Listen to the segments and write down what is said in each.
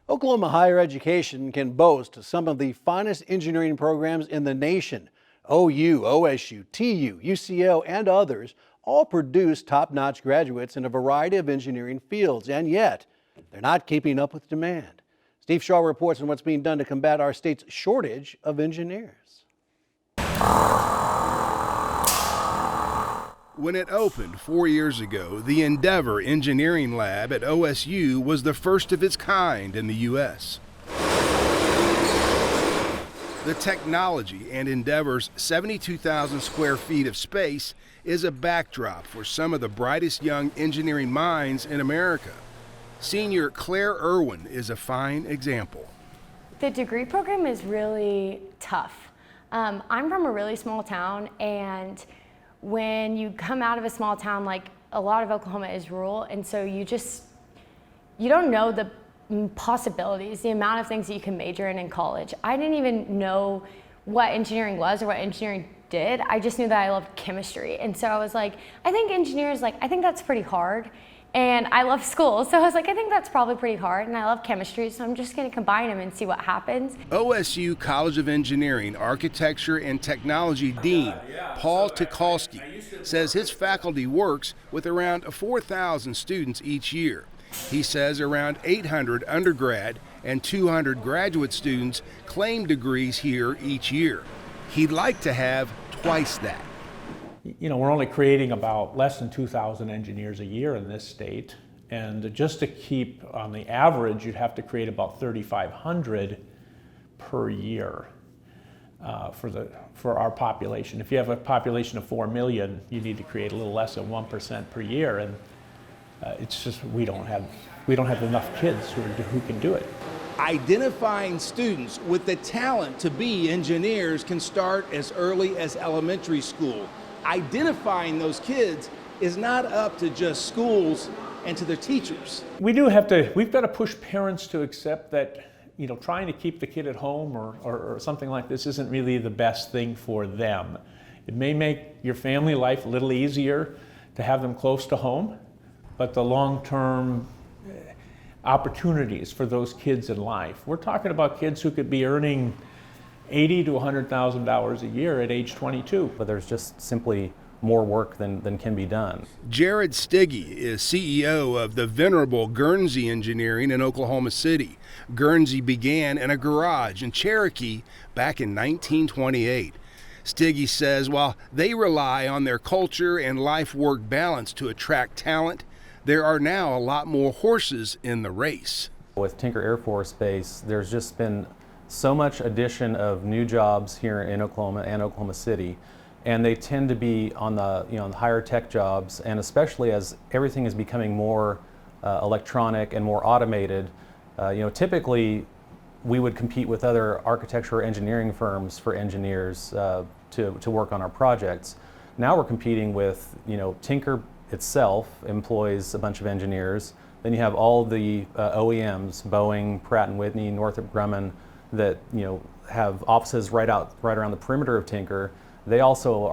Oklahoma higher education can boast some of the finest engineering programs in the nation. OU, OSU, TU, UCO, and others all produce top-notch graduates in a variety of engineering fields, and yet they're not keeping up with demand. Steve Shaw reports on what's being done to combat our state's shortage of engineers. When it opened 4 years ago, the Endeavor Engineering Lab at OSU was the first of its kind in the U.S. The technology and Endeavor's 72,000 square feet of space is a backdrop for some of the brightest young engineering minds in America. Senior Claire Irwin is a fine example. The degree program is really tough. I'm from a really small town, and when you come out of a small town, like a lot of Oklahoma is rural, and so you don't know the possibilities, the amount of things that you can major in college. I didn't even know what engineering was or what engineering did. I just knew that I loved chemistry, and so I was like, I think engineers, I think that's pretty hard. And I love school, so I was like, I think that's probably pretty hard, and I love chemistry, so I'm just going to combine them and see what happens. OSU College of Engineering, Architecture, and Technology Dean Paul Tucholsky says his faculty works with around 4,000 students each year. He says around 800 undergrad and 200 graduate students claim degrees here each year. He'd like to have twice that. You know, we're only creating about less than 2,000 engineers a year in this state, and just to keep on the average, you'd have to create about 3,500 per year for our population. If you have a population of 4 million, you need to create a little less than 1% per year, and it's just we don't have enough kids who can do it. Identifying students with the talent to be engineers can start as early as elementary school. Identifying those kids is not up to just schools and to their teachers. We've got to push parents to accept that, you know, trying to keep the kid at home or something like this isn't really the best thing for them. It may make your family life a little easier to have them close to home, but the long-term opportunities for those kids in life, we're talking about kids who could be earning $80,000 to $100,000 a year at age 22. But there's just simply more work than can be done. Jared Stiggy is CEO of the venerable Guernsey Engineering in Oklahoma City. Guernsey began in a garage in Cherokee back in 1928. Stiggy says while they rely on their culture and life-work balance to attract talent, there are now a lot more horses in the race. With Tinker Air Force Base, there's just been so much addition of new jobs here in Oklahoma and Oklahoma City, and they tend to be on the higher tech jobs, and especially as everything is becoming more electronic and more automated. Typically we would compete with other architecture or engineering firms for engineers to work on our projects. Now we're competing with, Tinker itself employs a bunch of engineers. Then you have all the OEMs, Boeing, Pratt & Whitney, Northrop Grumman, that have offices right around the perimeter of Tinker. They also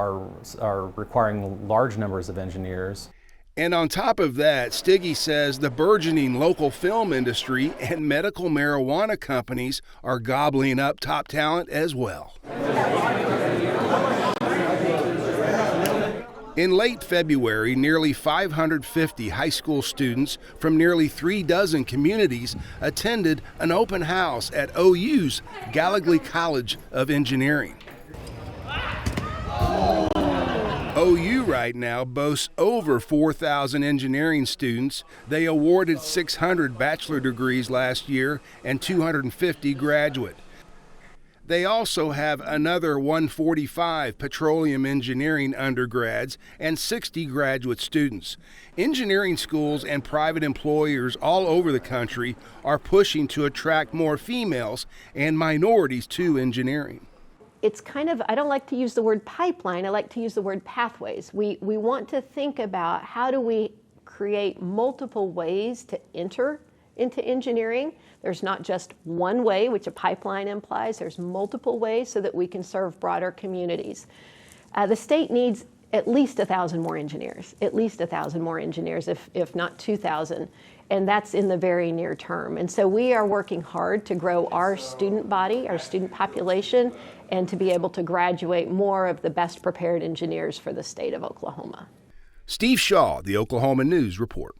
are requiring large numbers of engineers. And on top of that, Stiggy says the burgeoning local film industry and medical marijuana companies are gobbling up top talent as well. In late February, nearly 550 high school students from nearly 36 communities attended an open house at OU's Gallagly College of Engineering. OU right now boasts over 4,000 engineering students. They awarded 600 bachelor degrees last year and 250 graduate. They also have another 145 petroleum engineering undergrads and 60 graduate students. Engineering schools and private employers all over the country are pushing to attract more females and minorities to engineering. It's kind of, I don't like to use the word pipeline, I like to use the word pathways. We want to think about how do we create multiple ways to enter into engineering. There's not just one way, which a pipeline implies. There's multiple ways so that we can serve broader communities. The state needs at least 1,000 more engineers, if not 2,000. and that's in the very near term. And so we are working hard to grow our student body, our student population, and to be able to graduate more of the best prepared engineers for the state of Oklahoma. Steve Shaw, the Oklahoma News Report.